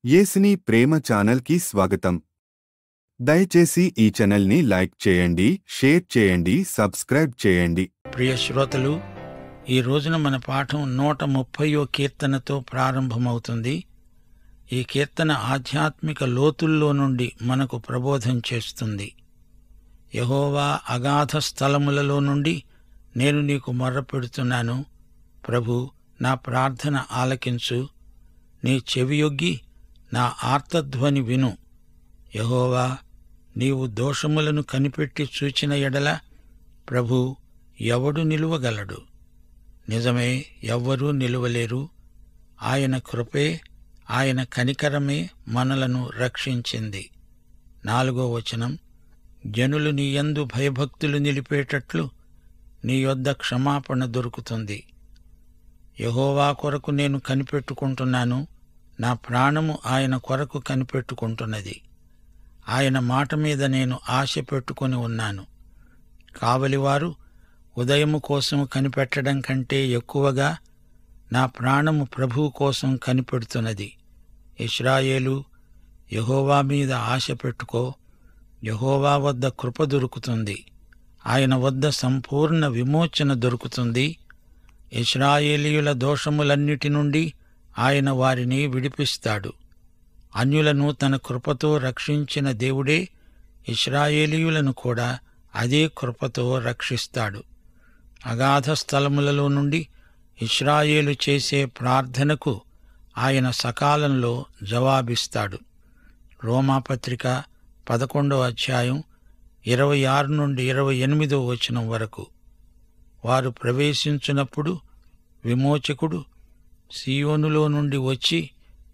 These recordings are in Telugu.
యేసుని ప్రేమ ఛానల్కి స్వాగతం. దయచేసి ఈ ఛానల్ని లైక్ చేయండి, షేర్ చేయండి, సబ్స్క్రైబ్ చేయండి. ప్రియ శ్రోతలు, ఈ రోజున మన పాఠం 130వ కీర్తనతో ప్రారంభమవుతుంది. ఈ కీర్తన ఆధ్యాత్మిక లోతుల్లో నుండి మనకు ప్రబోధం చేస్తుంది. యెహోవా అగాధ స్థలములలో నుండి నేను నీకు మొర్రపెడుతున్నాను. ప్రభు, నా ప్రార్థన ఆలకించు. నీ చెవియొగ్గి నా ఆర్తధ్వని విను. యెహోవా, నీవు దోషములను కనిపెట్టి చూచిన ఎడల ప్రభు, ఎవడు నిలువగలడు? నిజమే, ఎవ్వరూ నిలువలేరు. ఆయన కృపే, ఆయన కనికరమే మనలను రక్షించింది. 4వ వచనం, జనులు నీ యందు భయభక్తులు నిలిపేటట్లు నీ యొద్ద క్షమాపణ దొరుకుతుంది. యెహోవా కొరకు నేను కనిపెట్టుకుంటున్నాను. నా ప్రాణము ఆయన కొరకు కనిపెట్టుకుంటున్నది. ఆయన మాట మీద నేను ఆశ పెట్టుకుని ఉన్నాను. కావలివారు ఉదయము కోసం కనిపెట్టడం కంటే ఎక్కువగా నా ప్రాణము ప్రభువు కోసం కనిపెడుతున్నది. ఇశ్రాయేలు, యెహోవా మీద ఆశ పెట్టుకో. యెహోవా వద్ద కృప దొరుకుతుంది. ఆయన వద్ద సంపూర్ణ విమోచన దొరుకుతుంది. ఇశ్రాయేలీయుల దోషములన్నిటి నుండి ఆయన వారిని విడిపిస్తాడు. అన్యులను తన కృపతో రక్షించిన దేవుడే ఇశ్రాయేలీయులను కూడా అదే కృపతో రక్షిస్తాడు. అగాధ స్థలములలో నుండి ఇశ్రాయేలు చేసే ప్రార్థనకు ఆయన సకాలంలో జవాబిస్తాడు. రోమాపత్రిక 11వ అధ్యాయం 26 నుండి 28వ వచనం వరకు. వారు ప్రవేశించినప్పుడు విమోచకుడు సీయోనులో నుండి వచ్చి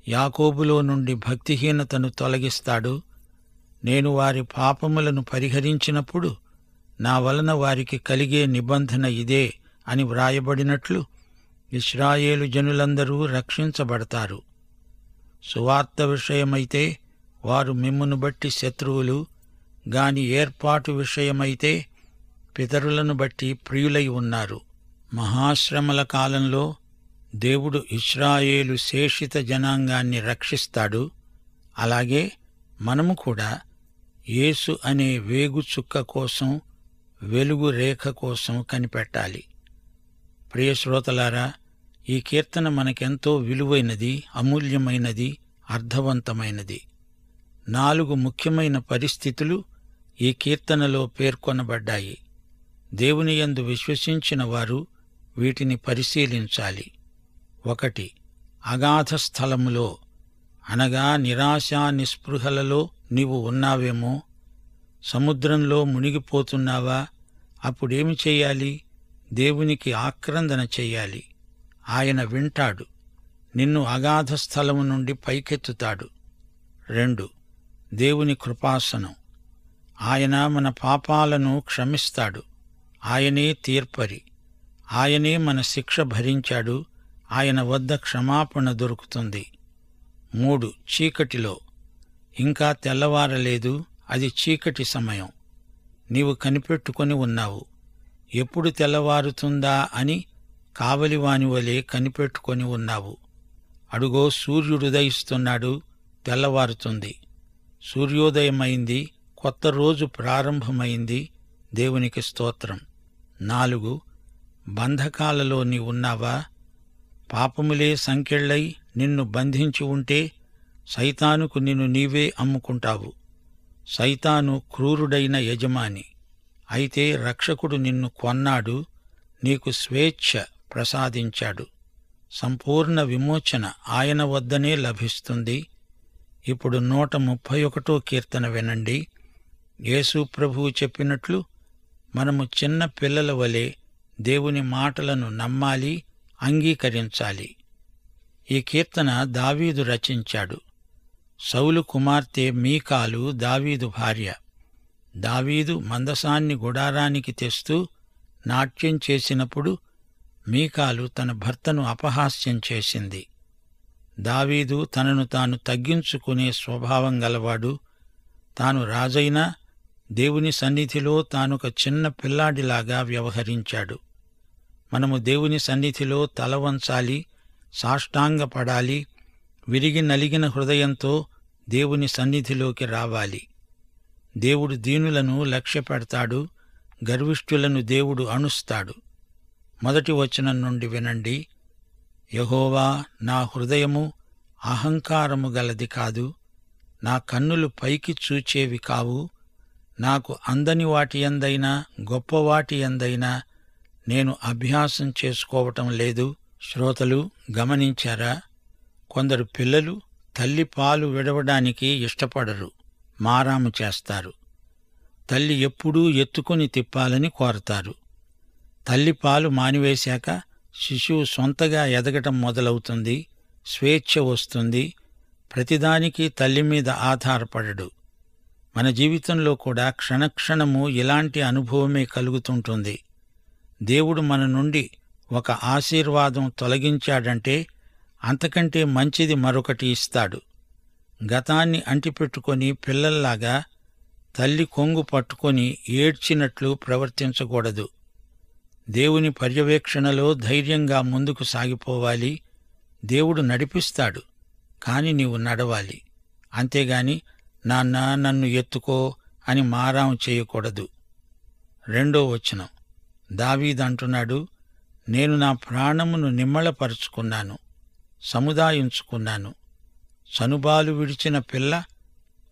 యాకోబులో నుండి భక్తిహీనతను తొలగిస్తాడు. నేను వారి పాపములను పరిహరించినప్పుడు నా వలన వారికి కలిగే నిబంధన ఇదే అని వ్రాయబడినట్లు ఇశ్రాయేలు జనులందరూ రక్షించబడతారు. సువార్త విషయమైతే వారు మిమ్మును బట్టి శత్రువులు, గాని ఏర్పాటు విషయమైతే పితరులను బట్టి ప్రియులై ఉన్నారు. మహాశ్రమల కాలంలో దేవుడు ఇశ్రాయేలు శేషిత జనాంగాన్ని రక్షిస్తాడు. అలాగే మనము కూడా యేసు అనే వేగు చుక్క కోసం, వెలుగు రేఖ కోసం కనిపెట్టాలి. ప్రియ శ్రోతలారా, ఈ కీర్తన మనకెంతో విలువైనది, అమూల్యమైనది, అర్థవంతమైనది. 4 ముఖ్యమైన పరిస్థితులు ఈ కీర్తనలో పేర్కొనబడ్డాయి. దేవుని యందు విశ్వసించిన వారు వీటిని పరిశీలించాలి. 1. అగాధ స్థలములో, అనగా నిరాశా నిస్పృహలలో నీవు ఉన్నావేమో. సముద్రంలో మునిగిపోతున్నావా? అప్పుడేమి చెయ్యాలి? దేవునికి ఆక్రందన చెయ్యాలి. ఆయన వింటాడు. నిన్ను అగాధ స్థలము నుండి పైకెత్తుతాడు. 2. దేవుని కృపాసనం. ఆయన మన పాపాలను క్షమిస్తాడు. ఆయనే తీర్పరి. ఆయనే మన శిక్ష భరించాడు. ఆయన వద్ద క్షమాపణ దొరుకుతుంది. 3. చీకటిలో. ఇంకా తెల్లవారలేదు, అది చీకటి సమయం. నీవు కనిపెట్టుకొని ఉన్నావు. ఎప్పుడు తెల్లవారుతుందా అని కావలివాని వలె కనిపెట్టుకొని ఉన్నావు. అడుగో, సూర్యుడుదయిస్తున్నాడు, తెల్లవారుతుంది. సూర్యోదయమైంది, కొత్త రోజు ప్రారంభమైంది. దేవునికి స్తోత్రం. 4. బంధకాలలో నీ ఉన్నావా? పాపములే సంకెళ్ళై నిన్ను బంధించి ఉంటే సైతానుకు నిన్ను నీవే అమ్ముకుంటావు. సైతాను క్రూరుడైన యజమాని. అయితే రక్షకుడు నిన్ను కొన్నాడు, నీకు స్వేచ్ఛ ప్రసాదించాడు. సంపూర్ణ విమోచన ఆయన వద్దనే లభిస్తుంది. ఇప్పుడు 131వ కీర్తన వినండి. యేసు ప్రభువు చెప్పినట్లు మనము చిన్న పిల్లల వలె దేవుని మాటలను నమ్మాలి, అంగీకరించాలి. ఈ కీర్తన దావీదు రచించాడు. సౌలు కుమార్తె మీకాలు దావీదు భార్య. దావీదు మందసాన్ని గుడారానికి తెస్తూ నాట్యం చేసినప్పుడు మీకాలు తన భర్తను అపహాస్యం చేసింది. దావీదు తనను తాను తగ్గించుకునే స్వభావం గలవాడు. తాను రాజైనా దేవుని సన్నిధిలో తానొక చిన్న పిల్లాడిలాగా వ్యవహరించాడు. మనము దేవుని సన్నిధిలో తల వంచాలి, సాష్టాంగపడాలి, విరిగి నలిగిన హృదయంతో దేవుని సన్నిధిలోకి రావాలి. దేవుడు దీనులను లక్ష్యపెడతాడు, గర్విష్ఠులను దేవుడు అణుస్తాడు. 1వ వచనం నుండి వినండి. యెహోవా, నా హృదయము అహంకారము గలది కాదు, నా కన్నులు పైకి చూచేవి కావు. నాకు అందని వాటి యందైనా గొప్పవాటి యందైనా నేను అభ్యాసం చేసుకోవటం లేదు. శ్రోతలు గమనించారా? కొందరు పిల్లలు తల్లి పాలు విడవడానికి ఇష్టపడరు, మారాము చేస్తారు. తల్లి ఎప్పుడూ ఎత్తుకొని తిప్పాలని కోరతారు. తల్లి పాలు మానివేశాక శిశువు సొంతగా ఎదగటం మొదలవుతుంది, స్వేచ్ఛ వస్తుంది. ప్రతిదానికి తల్లి మీద ఆధారపడడు. మన జీవితంలో కూడా క్షణక్షణము ఇలాంటి అనుభవమే కలుగుతుంటుంది. దేవుడు మన నుండి ఒక ఆశీర్వాదం తొలగించాడంటే అంతకంటే మంచిది మరొకటి ఇస్తాడు. గతాన్ని అంటిపెట్టుకొని పిల్లల్లాగా తల్లి కొంగు పట్టుకొని ఏడ్చినట్లు ప్రవర్తించకూడదు. దేవుని పర్యవేక్షణలో ధైర్యంగా ముందుకు సాగిపోవాలి. దేవుడు నడిపిస్తాడు, కాని నీవు నడవాలి. అంతేగాని నాన్న నన్ను ఎత్తుకో అని మారాం చేయకూడదు. 2వ వచనం. దావీదంటున్నాడు, నేను నా ప్రాణమును నిమ్మళపరుచుకున్నాను, సముదాయించుకున్నాను. సనుబాలు విడిచిన పిల్ల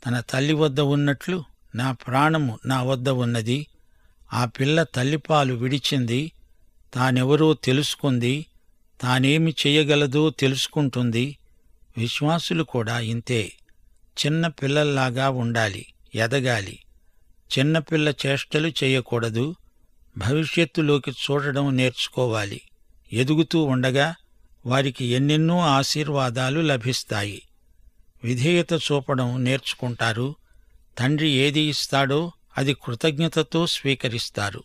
తన తల్లి వద్ద ఉన్నట్లు నా ప్రాణము నా వద్ద ఉన్నది. ఆ పిల్ల తల్లిపాలు విడిచింది, తానెవరో తెలుసుకుంది, తానేమి చెయ్యగలదో తెలుసుకుంటుంది. విశ్వాసులు కూడా ఇంతే. చిన్న పిల్లల్లాగా ఉండాలి, ఎదగాలి. చిన్నపిల్ల చేష్టలు చేయకూడదు. భవిష్యత్తులోకి చూడడం నేర్చుకోవాలి. ఎదుగుతూ ఉండగా వారికి ఎన్నెన్నో ఆశీర్వాదాలు లభిస్తాయి. విధేయత చూపడం నేర్చుకుంటారు. తండ్రి ఏది ఇస్తాడో అది కృతజ్ఞతతో స్వీకరిస్తారు.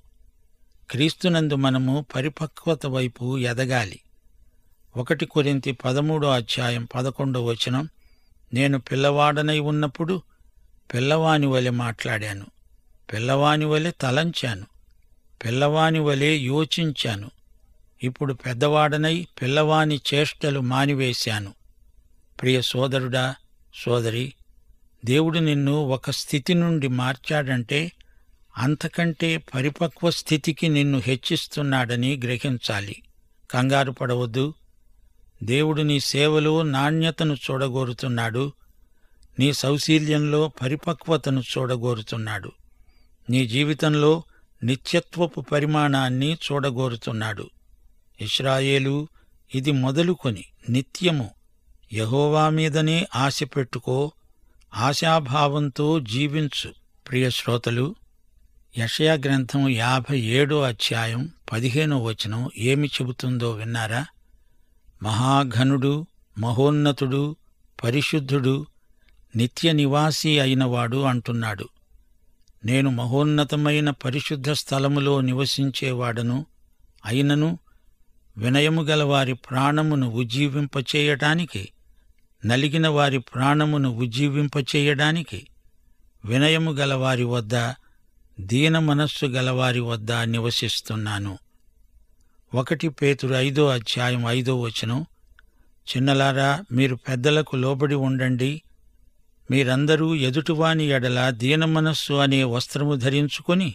క్రీస్తునందు మనము పరిపక్వత వైపు ఎదగాలి. 1 కొరింథీ 13:11 వచనం. నేను పిల్లవాడనై ఉన్నప్పుడు పిల్లవాని వలె మాట్లాడాను, పిల్లవాని వలె తలంచాను, పిల్లవాని వలె యోచించాను. ఇప్పుడు పెద్దవాడనై పిల్లవాని చేష్టలు మానివేశాను. ప్రియ సోదరుడా, సోదరి, దేవుడు నిన్ను ఒక స్థితి నుండి మార్చాడంటే అంతకంటే పరిపక్వ స్థితికి నిన్ను హెచ్చిస్తున్నాడని గ్రహించాలి. కంగారు పడవద్దు. దేవుడు నీ సేవలో నాణ్యతను చూడగోరుతున్నాడు. నీ సౌశీల్యంలో పరిపక్వతను చూడగోరుతున్నాడు. నీ జీవితంలో నిత్యత్వపు పరిమాణాన్ని చూడగోరుతున్నాడు. ఇశ్రాయేలు, ఇది మొదలుకొని నిత్యము యెహోవా మీదనే ఆశ పెట్టుకో, ఆశాభావంతో జీవించు. ప్రియ శ్రోతలు, యెషయా గ్రంథం 57:15 వచనం ఏమి చెబుతుందో విన్నారా? మహాఘనుడు, మహోన్నతుడు, పరిశుద్ధుడు, నిత్య నివాసి అయినవాడు అంటున్నాడు. నేను మహోన్నతమైన పరిశుద్ధ స్థలములో నివసించేవాడను అయినను వినయము గల వారి ప్రాణమును ఉజ్జీవింపచేయడానికి, నలిగిన వారి ప్రాణమును ఉజ్జీవింపచేయడానికి వినయము గలవారి వద్ద, దీన మనస్సు గలవారి వద్ద నివసిస్తున్నాను. 1 పేతురు 5:5 వచనం. చిన్నలారా, మీరు పెద్దలకు లోబడి ఉండండి. మీరందరూ ఎదుటివాని ఎడల దీనమనస్సు అనే వస్త్రము ధరించుకొని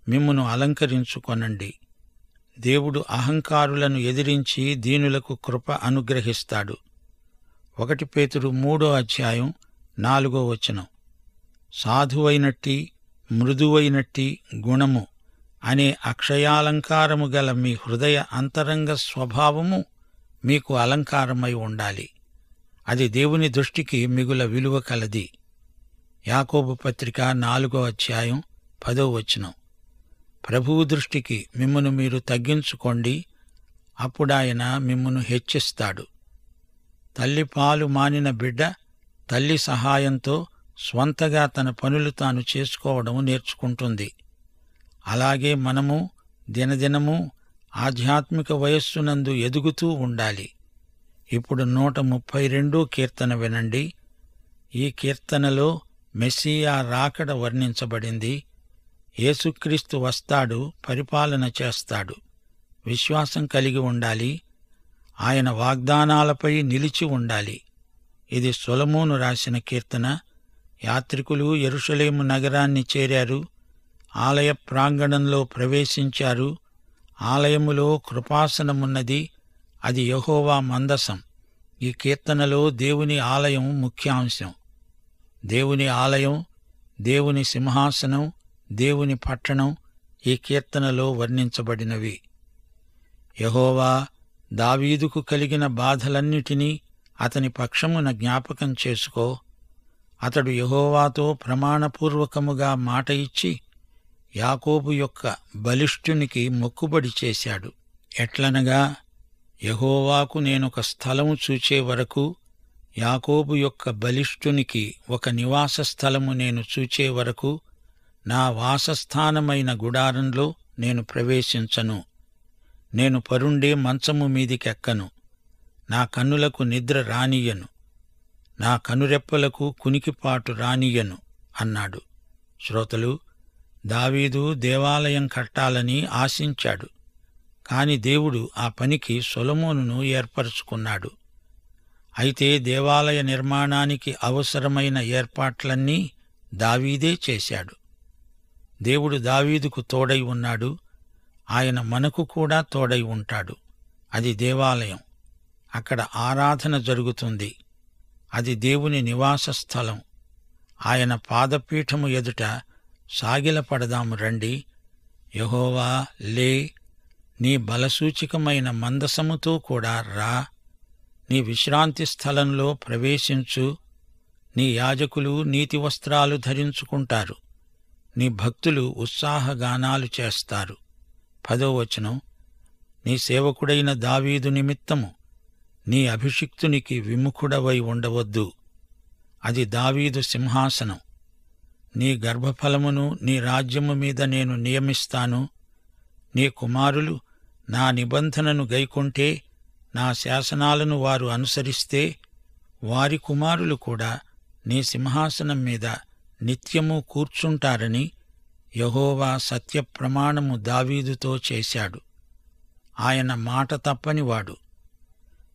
మిమ్మును అలంకరించుకొనండి. దేవుడు అహంకారులను ఎదిరించి దీనులకు కృప అనుగ్రహిస్తాడు. 1 పేతురు 3:4 వచనం. సాధువైనట్టి, మృదువైనట్టి గుణము అనే అక్షయాలంకారము గల మీ హృదయ అంతరంగ స్వభావము మీకు అలంకారమై ఉండాలి. అది దేవుని దృష్టికి మిగుల విలువ కలది. యాకోబు పత్రిక 4:10 వచనం. ప్రభువు దృష్టికి మిమ్మును మీరు తగ్గించుకోండి, అప్పుడాయన మిమ్మును హెచ్చిస్తాడు. తల్లి పాలు మానిన బిడ్డ తల్లి సహాయంతో స్వంతగా తన పనులు తాను చేసుకోవడం నేర్చుకుంటుంది. అలాగే మనము దినదినము ఆధ్యాత్మిక వయస్సునందు ఎదుగుతూ ఉండాలి. ఇప్పుడు 132 కీర్తన వినండి. ఈ కీర్తనలో మెస్సియా రాకడ వర్ణించబడింది. యేసుక్రీస్తు వస్తాడు, పరిపాలన చేస్తాడు. విశ్వాసం కలిగి ఉండాలి. ఆయన వాగ్దానాలపై నిలిచి ఉండాలి. ఇది సొలొమోను రాసిన కీర్తన. యాత్రికులు యెరూషలేము నగరాన్ని చేరారు. ఆలయ ప్రాంగణంలో ప్రవేశించారు. ఆలయములో కృపాసనమున్నది. అది యెహోవా మందసం. ఈ కీర్తనలో దేవుని ఆలయం ముఖ్యాంశం. దేవుని ఆలయం, దేవుని సింహాసనం, దేవుని పట్టణం ఈ కీర్తనలో వర్ణించబడినవి. యెహోవా దావీదుకు కలిగిన బాధలన్నిటినీ అతని పక్షమున జ్ఞాపకం చేసుకో. అతడు యెహోవాతో ప్రమాణపూర్వకముగా మాట ఇచ్చి యాకోబు యొక్క బలిష్ఠునికి మొక్కుబడి చేశాడు. ఎట్లనగా, యెహోవాకు నేనొక స్థలము చూచే వరకు, యాకోబు యొక్క బలిష్ఠునికి ఒక నివాస స్థలము నేను చూచే వరకు నా వాసస్థానమైన గుడారంలో నేను ప్రవేశించను. నేను పరుండే మంచము మీదికెక్కను. నా కన్నులకు నిద్ర రానియ్యను. నా కనురెప్పలకు కునికిపాటు రానియ్యను అన్నాడు. శ్రోతలు, దావీదు దేవాలయం కట్టాలని ఆశించాడు. కాని దేవుడు ఆ పనికి సొలొమోనును ఏర్పరచుకున్నాడు. అయితే దేవాలయ నిర్మాణానికి అవసరమైన ఏర్పాట్లన్నీ దావీదే చేశాడు. దేవుడు దావీదుకు తోడై ఉన్నాడు. ఆయన మనకు కూడా తోడై ఉంటాడు. అది దేవాలయం. అక్కడ ఆరాధన జరుగుతుంది. అది దేవుని నివాస స్థలం. ఆయన పాదపీఠము ఎదుట సాగిలపడదాము రండి. యెహోవా, లే, నీ బలసూచికమైన మందసముతో కూడా రా. నీ విశ్రాంతి స్థలంలో ప్రవేశించు. నీ యాజకులు నీతి వస్త్రాలు ధరించుకుంటారు. నీ భక్తులు ఉత్సాహగానాలు చేస్తారు. 10వ వచనం, నీ సేవకుడైన దావీదు నిమిత్తము నీ అభిషిక్తునికి విముఖుడవై ఉండవద్దు. అది దావీదు సింహాసనం. నీ గర్భఫలమును నీ రాజ్యము మీద నేను నియమిస్తాను. నీ కుమారులు నా నిబంధనను గైకొంటే, నా శాసనాలను వారు అనుసరిస్తే, వారి కుమారులు కూడా నీ సింహాసనం మీద నిత్యము కూర్చుంటారని యెహోవా సత్యప్రమాణము దావీదుతో చేశాడు. ఆయన మాట తప్పనివాడు.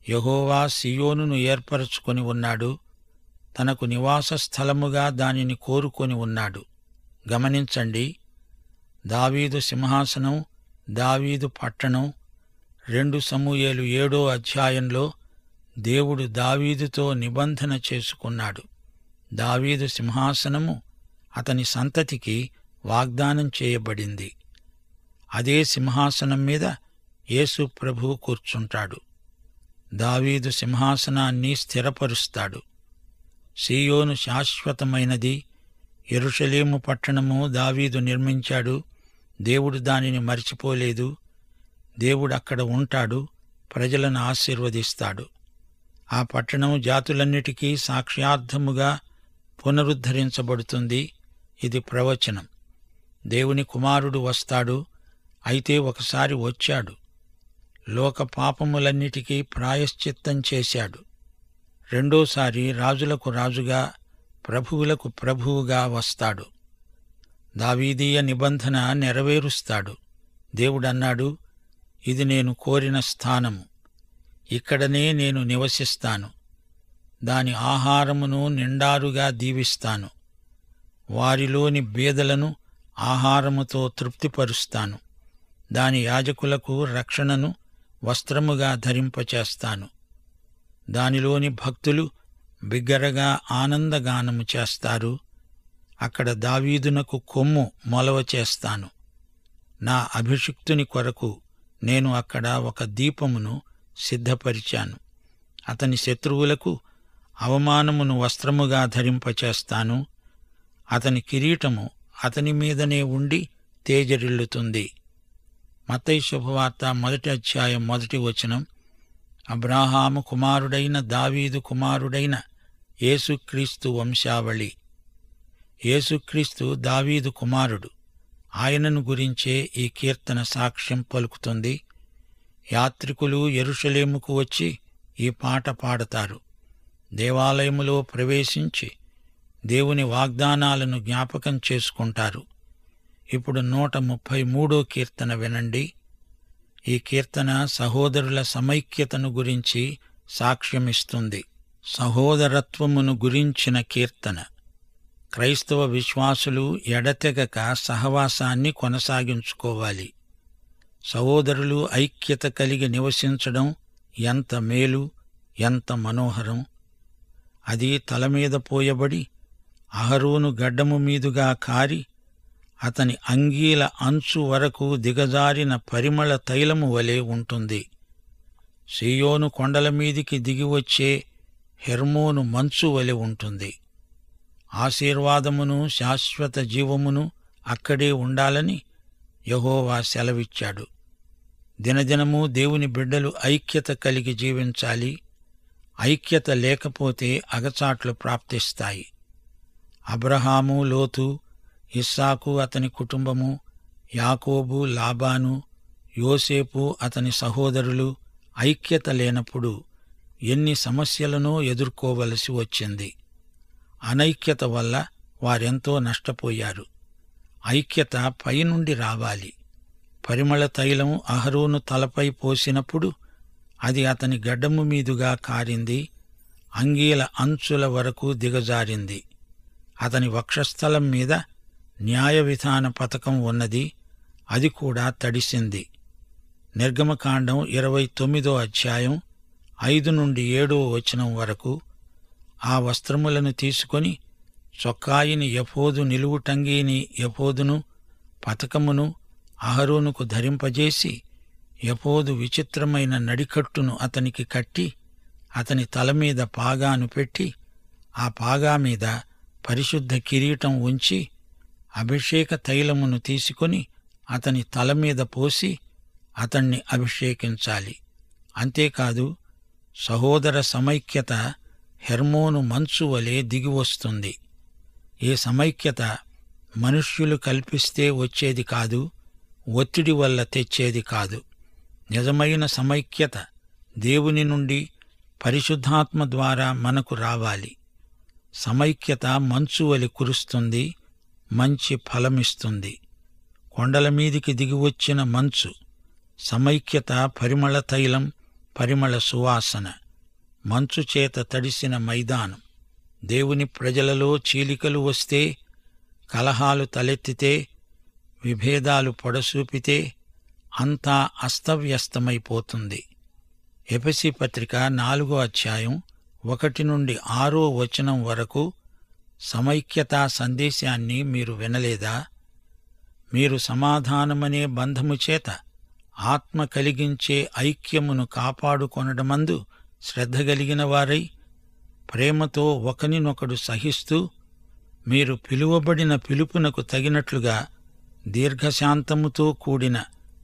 యెహోవా సీయోనును ఏర్పరచుకొని ఉన్నాడు. తనకు నివాస స్థలముగా దానిని కోరుకొని ఉన్నాడు. గమనించండి, దావీదు సింహాసనం, దావీదు పట్టణం. 2 సమూయేలు 7వ అధ్యాయంలో దేవుడు దావీదుతో నిబంధన చేసుకున్నాడు. దావీదు సింహాసనము అతని సంతతికి వాగ్దానం చేయబడింది. అదే సింహాసనం మీద యేసు ప్రభువు కూర్చుంటాడు. దావీదు సింహాసనాన్ని స్థిరపరుస్తాడు. సీయోను శాశ్వతమైనది. యెరూషలేము పట్టణము దావీదు నిర్మించాడు. దేవుడు దానిని మరిచిపోలేదు. దేవుడక్కడ ఉంటాడు, ప్రజలను ఆశీర్వదిస్తాడు. ఆ పట్టణం జాతులన్నిటికీ సాక్ష్యార్థముగా పునరుద్ధరించబడుతుంది. ఇది ప్రవచనం. దేవుని కుమారుడు వస్తాడు. అయితే ఒకసారి వచ్చాడు. లోక పాపములన్నిటికీ ప్రాయశ్చిత్తం చేశాడు. రెండోసారి రాజులకు రాజుగా, ప్రభువులకు ప్రభువుగా వస్తాడు. దావీదీయ నిబంధన నెరవేరుస్తాడు. దేవుడన్నాడు, ఇది నేను కోరిన స్థానము. ఇక్కడనే నేను నివసిస్తాను. దాని ఆహారమును నిండారుగా దీవిస్తాను. వారిలోని బీదలను ఆహారముతో తృప్తిపరుస్తాను. దాని యాజకులకు రక్షణను వస్త్రముగా ధరింపచేస్తాను. దానిలోని భక్తులు బిగ్గరగా ఆనందగానము చేస్తారు. అక్కడ దావీదునకు కొమ్ము మొలవ చేస్తాను. నా అభిషిక్తుని కొరకు నేను అక్కడ ఒక దీపమును సిద్ధపరిచాను. అతని శత్రువులకు అవమానమును వస్త్రముగా ధరింపచేస్తాను. అతని కిరీటము అతని మీదనే ఉండి తేజరిల్లుతుంది. మత్తయి శుభవార్త 1వ అధ్యాయం 1వ వచనం. అబ్రాహాము కుమారుడైన దావీదు కుమారుడైన యేసుక్రీస్తు వంశావళి. యేసుక్రీస్తు దావీదు కుమారుడు. ఆయనను గురించే ఈ కీర్తన సాక్ష్యం పలుకుతుంది. యాత్రికులు యెరూషలేముకు వచ్చి ఈ పాట పాడతారు. దేవాలయములో ప్రవేశించి దేవుని వాగ్దానాలను జ్ఞాపకం చేసుకుంటారు. ఇప్పుడు 133వ కీర్తన వినండి. ఈ కీర్తన సహోదరుల సమైక్యతను గురించి సాక్ష్యమిస్తుంది. సహోదరత్వమును గురించిన కీర్తన. క్రైస్తవ విశ్వాసులు ఎడతెగక సహవాసాన్ని కొనసాగించుకోవాలి. సహోదరులు ఐక్యత కలిగి నివసించడం ఎంత మేలు, ఎంత మనోహరం! అది తలమీద పోయబడి అహరోను గడ్డము మీదుగా కారి అతని అంగీల అంచు వరకు దిగజారిన పరిమళ తైలము వలె ఉంటుంది. సీయోను కొండల మీదికి దిగివచ్చే హెర్మోను మంచు వలె ఉంటుంది. ఆశీర్వాదమును శాశ్వత జీవమును అక్కడే ఉండాలని యెహోవా సెలవిచ్చాడు. దినదినము దేవుని బిడ్డలు ఐక్యత కలిగి జీవించాలి. ఐక్యత లేకపోతే అగచాట్లు ప్రాప్తిస్తాయి. అబ్రహాము, లోతు, ఇస్సాకు అతని కుటుంబము, యాకోబు, లాబాను, యోసేపు అతని సహోదరులు ఐక్యత లేనప్పుడు ఎన్ని సమస్యలనో ఎదుర్కోవలసి వచ్చింది. అనైక్యత వల్ల వారెంతో నష్టపోయారు. ఐక్యత పైనుండి రావాలి. పరిమళ తైలం అహరోను తలపై పోసినప్పుడు అది అతని గడ్డము మీదుగా కారింది, అంగీల అంచుల వరకు దిగజారింది. అతని వక్షస్థలం మీద న్యాయ విధాన పతకం ఉన్నది, అది కూడా తడిసింది. నిర్గమకాండం 29వ అధ్యాయం 5 నుండి 7వ వచనం వరకు. ఆ వస్త్రములను తీసుకొని చొక్కాయిని ఎఫోదు నిలువుటంగీని ఎఫోదును పతకమును అహరోనుకు ధరింపజేసి ఎఫోదు విచిత్రమైన నడికట్టును అతనికి కట్టి అతని తలమీద పాగాను పెట్టి ఆ పాగా మీద పరిశుద్ధ కిరీటం ఉంచి అభిషేక తైలమును తీసుకొని అతని తలమీద పోసి అతణ్ణి అభిషేకించాలి. అంతేకాదు, సహోదర సమైక్యత హెర్మోను మంచు వలె దిగివస్తుంది. ఈ సమైక్యత మనుష్యులు కల్పిస్తే వచ్చేది కాదు, ఒత్తిడి వల్ల తెచ్చేది కాదు. నిజమైన సమైక్యత దేవుని నుండి పరిశుద్ధాత్మ ద్వారా మనకు రావాలి. సమైక్యత మంచు వలె కురుస్తుంది, మంచి ఫలమిస్తుంది. కొండల మీదికి దిగివచ్చిన మంచు, సమైక్యత పరిమళ తైలం, పరిమళ సువాసన. మంచు చేత తడిసిన మైదానం. దేవుని ప్రజలలో చీలికలు వస్తే, కలహాలు తలెత్తితే, విభేదాలు పొడసూపితే అంతా అస్తవ్యస్తమైపోతుంది. ఎఫెసీ పత్రిక 4వ అధ్యాయం 1 నుండి 6వ వచనం వరకు సమైక్యతా సందేశాన్ని మీరు వినలేదా? మీరు సమాధానమనే బంధము చేత ఆత్మ కలిగించే ఐక్యమును కాపాడుకొనడమందు శ్రద్ధ కలిగిన వారై ప్రేమతో ఒకనినొకడు సహిస్తూ మీరు పిలువబడిన పిలుపునకు తగినట్లుగా దీర్ఘశాంతముతో కూడిన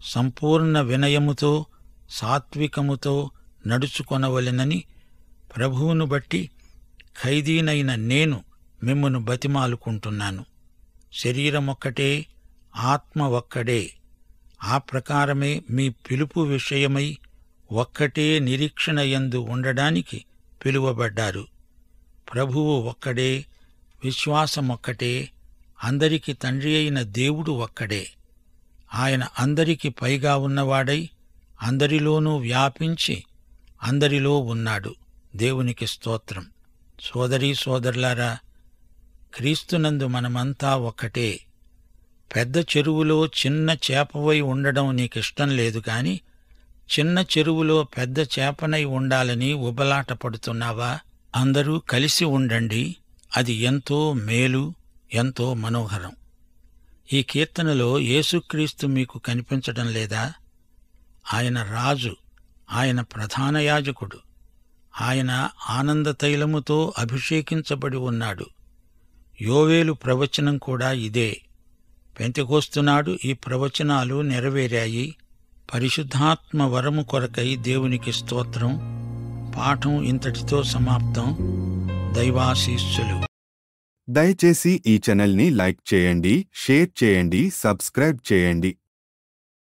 సంపూర్ణ వినయముతో సాత్వికముతో నడుచుకొనవలెనని ప్రభువును బట్టి ఖైదీనైన నేను మిమ్మును బతిమాలుకుంటున్నాను. శరీరమొక్కటే, ఆత్మ ఒక్కడే. ఆ ప్రకారమే మీ పిలుపు విషయమై ఒక్కటే నిరీక్షణ యందు ఉండడానికి పిలువబడ్డారు. ప్రభువు ఒక్కడే, విశ్వాసమొక్కటే, అందరికి తండ్రి అయిన దేవుడు ఒక్కడే. ఆయన అందరికి పైగా ఉన్నవాడై అందరిలోనూ వ్యాపించి అందరిలో ఉన్నాడు. దేవునికి స్తోత్రం. సోదరీ సోదరులారా, క్రీస్తునందు మనమంతా ఒక్కటే. పెద్ద చెరువులో చిన్న చేపవై ఉండడం నీకిష్టం లేదు కాని చిన్న చెరువులో పెద్ద చేపనై ఉండాలని ఉబలాట పడుతున్నావా? అందరూ కలిసి ఉండండి. అది ఎంతో మేలు, ఎంతో మనోహరం. ఈ కీర్తనలో యేసుక్రీస్తు మీకు కనిపించడం లేదా? ఆయన రాజు, ఆయన ప్రధాన యాజకుడు. ఆయన ఆనంద తైలముతో అభిషేకించబడి ఉన్నాడు. యోవేలు ప్రవచనం కూడా ఇదే. పెంతెకోస్తునాడు ఈ ప్రవచనాలు నెరవేరాయి. పరిశుద్ధాత్మ వరము కొరకై దేవునికి స్తోత్రం. పాఠం ఇంతటితో సమాప్తం. దైవాశీస్సులు. దయచేసి ఈ ఛానల్ని లైక్ చేయండి, షేర్ చేయండి, సబ్స్క్రైబ్ చేయండి.